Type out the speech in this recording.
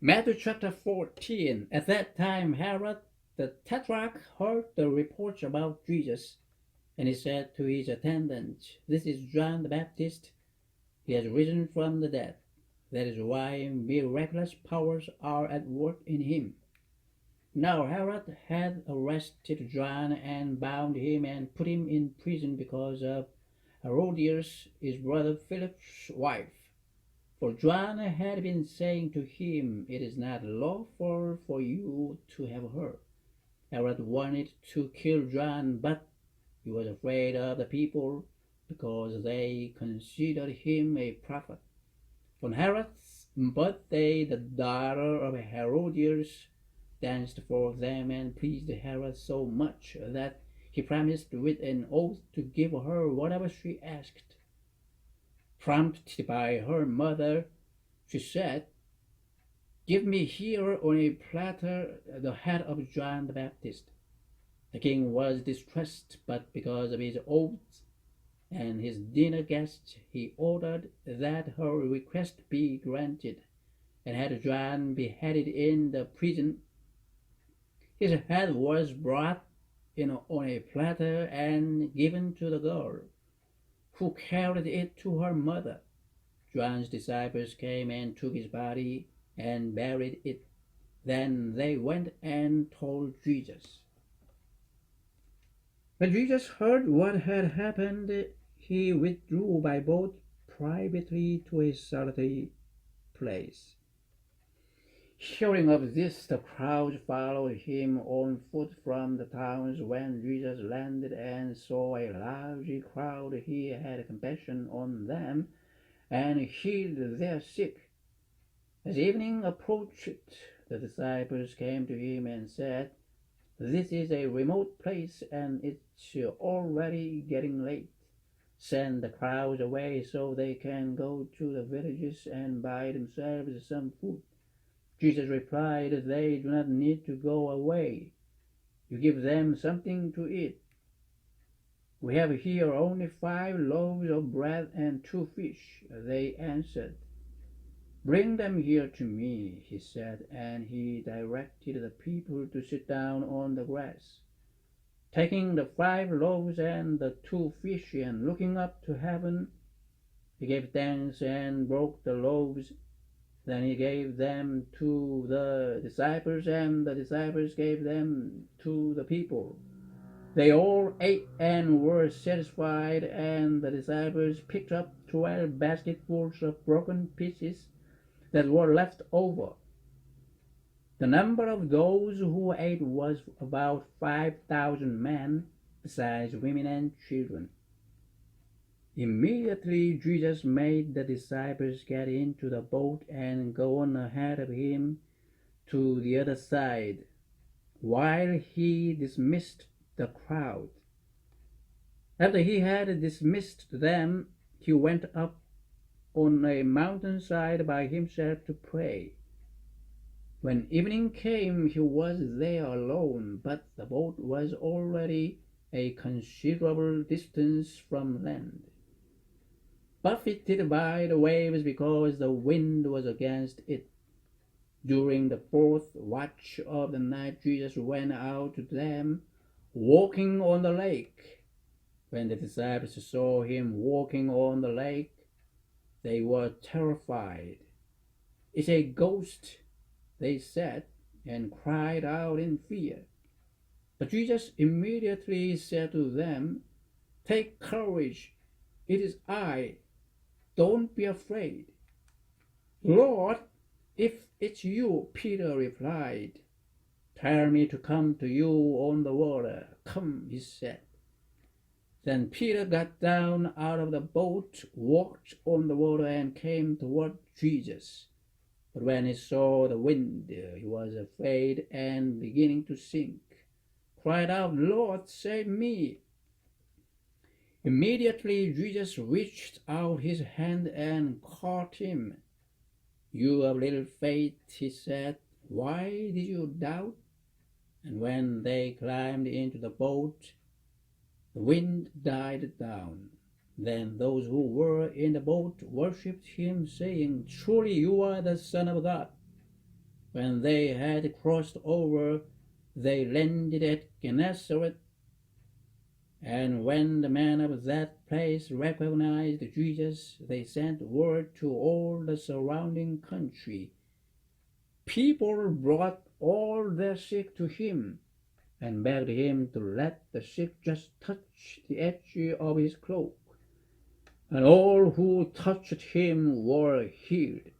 Matthew chapter 14. At that time, Herod the Tetrarch heard the reports about Jesus, and he said to his attendants, "This is John the Baptist. He has risen from the dead. That is why miraculous powers are at work in him." Now Herod had arrested John and bound him and put him in prison because of Herodias, his brother Philip's wife. For John had been saying to him, "It is not lawful for you to have her." Herod wanted to kill John, but he was afraid of the people because they considered him a prophet. On Herod's birthday, the daughter of Herodias danced for them and pleased Herod so much that he promised with an oath to give her whatever she asked. Prompted by her mother, she said, "Give me here on a platter the head of John the Baptist." The king was distressed, but because of his oath and his dinner guests, he ordered that her request be granted, and had John beheaded in the prison. His head was brought in on a platter and given to the girl, who carried it to her mother. John's disciples came and took his body and buried it. Then they went and told Jesus. When Jesus heard what had happened, he withdrew by boat privately to a solitary place. Hearing of this, the crowds followed him on foot from the towns. When Jesus landed and saw a large crowd, he had compassion on them and healed their sick. As evening approached, the disciples came to him and said, "This is a remote place and it's already getting late. Send the crowds away so they can go to the villages and buy themselves some food." Jesus replied, "They do not need to go away. You give them something to eat." "We have here only 5 loaves of bread and 2 fish," they answered. "Bring them here to me," he said, and he directed the people to sit down on the grass. Taking the 5 loaves and the 2 fish and looking up to heaven, he gave thanks and broke the loaves. Then he gave them to the disciples, and the disciples gave them to the people. They all ate and were satisfied, and the disciples picked up 12 basketfuls of broken pieces that were left over. The number of those who ate was about 5,000 men, besides women and children. Immediately Jesus made the disciples get into the boat and go on ahead of him to the other side, while he dismissed the crowd. After he had dismissed them, he went up on a mountainside by himself to pray. When evening came, he was there alone, but the boat was already a considerable distance from land, buffeted by the waves because the wind was against it. During the 4th watch of the night, Jesus went out to them, walking on the lake. When the disciples saw him walking on the lake, they were terrified. "It's a ghost," they said, and cried out in fear. But Jesus immediately said to them, "Take courage, it is I. Don't be afraid." "Lord, if it's you," Peter replied, "tell me to come to you on the water." "Come," he said. Then Peter got down out of the boat, walked on the water, and came toward Jesus. But when he saw the wind, he was afraid and, beginning to sink, cried out, "Lord, save me." Immediately Jesus reached out his hand and caught him. "You of little faith," he said, "why did you doubt?" And when they climbed into the boat, the wind died down. Then those who were in the boat worshipped him, saying, "Truly you are the Son of God." When they had crossed over, they landed at Gennesaret. And when the men of that place recognized Jesus, they sent word to all the surrounding country. People brought all their sick to him and begged him to let the sick just touch the edge of his cloak. And all who touched him were healed.